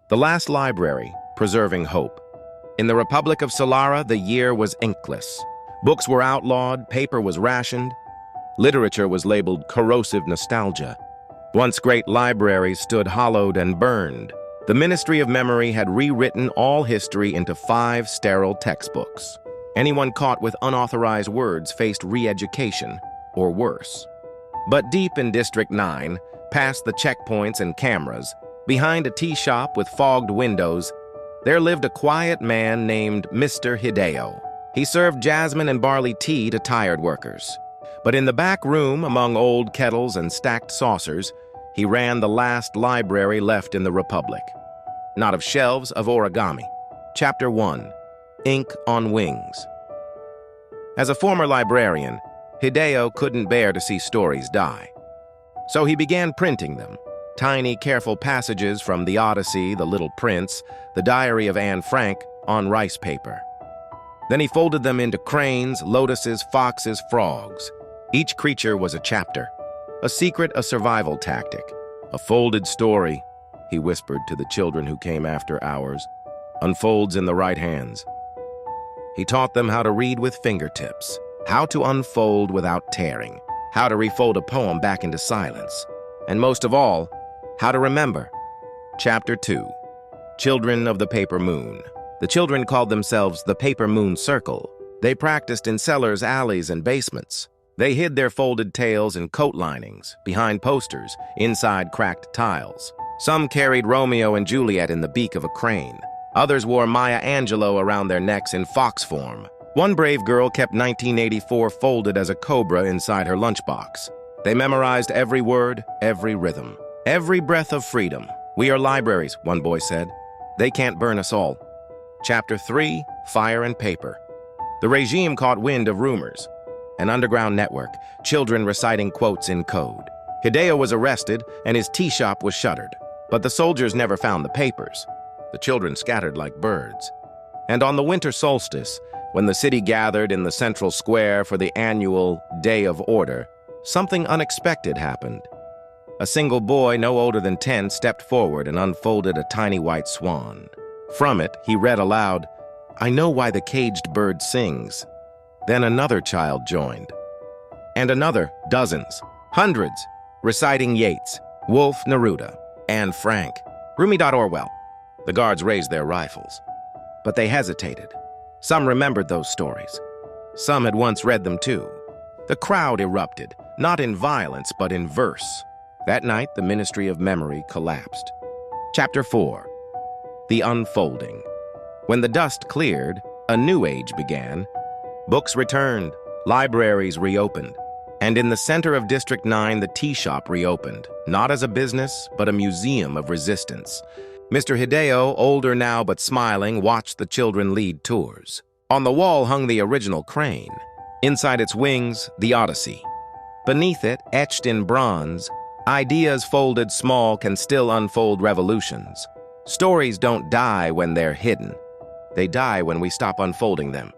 The Last Library, Preserving Hope. In the Republic of Solara, the year was inkless. Books were outlawed, paper was rationed, literature was labeled corrosive nostalgia. Once great libraries stood hollowed and burned. The Ministry of Memory had rewritten all history into 5 sterile textbooks. Anyone caught with unauthorized words faced re-education, or worse. But deep in District 9, past the checkpoints and cameras, behind a tea shop with fogged windows, there lived a quiet man named Mr. Hideo. He served jasmine and barley tea to tired workers. But in the back room, among old kettles and stacked saucers, he ran the last library left in the Republic. Not of shelves, of origami. Chapter 1. Ink on Wings. As a former librarian, Hideo couldn't bear to see stories die. So he began printing them. Tiny, careful passages from The Odyssey, The Little Prince, The Diary of Anne Frank, on rice paper. Then he folded them into cranes, lotuses, foxes, frogs. Each creature was a chapter, a secret, a survival tactic. A folded story, he whispered to the children who came after hours, unfolds in the right hands. He taught them how to read with fingertips, how to unfold without tearing, how to refold a poem back into silence, and most of all, how to remember. Chapter 2. Children of the Paper Moon. The children called themselves the Paper Moon Circle. They practiced in cellars, alleys, and basements. They hid their folded tails in coat linings, behind posters, inside cracked tiles. Some carried Romeo and Juliet in the beak of a crane. Others wore Maya Angelou around their necks in fox form. One brave girl kept 1984 folded as a cobra inside her lunchbox. They memorized every word, every rhythm. Every breath of freedom. We are libraries, one boy said. They can't burn us all. Chapter 3, Fire and Paper. The regime caught wind of rumors. An underground network, children reciting quotes in code. Hideo was arrested and his tea shop was shuttered. But the soldiers never found the papers. The children scattered like birds. And on the winter solstice, when the city gathered in the central square for the annual Day of Order, something unexpected happened. A single boy no older than 10 stepped forward and unfolded a tiny white swan. From it, he read aloud, "I know why the caged bird sings." Then another child joined. And another, dozens, hundreds, reciting Yeats, Wolfe Neruda, Anne Frank, Rumi Orwell. The guards raised their rifles. But they hesitated. Some remembered those stories. Some had once read them too. The crowd erupted, not in violence, but in verse. That night, the Ministry of Memory collapsed. Chapter 4. The Unfolding. When the dust cleared, a new age began. Books returned, libraries reopened, and in the center of District 9, the tea shop reopened, not as a business, but a museum of resistance. Mr. Hideo, older now but smiling, watched the children lead tours. On the wall hung the original crane. Inside its wings, the Odyssey. Beneath it, etched in bronze, ideas folded small can still unfold revolutions. Stories don't die when they're hidden. They die when we stop unfolding them.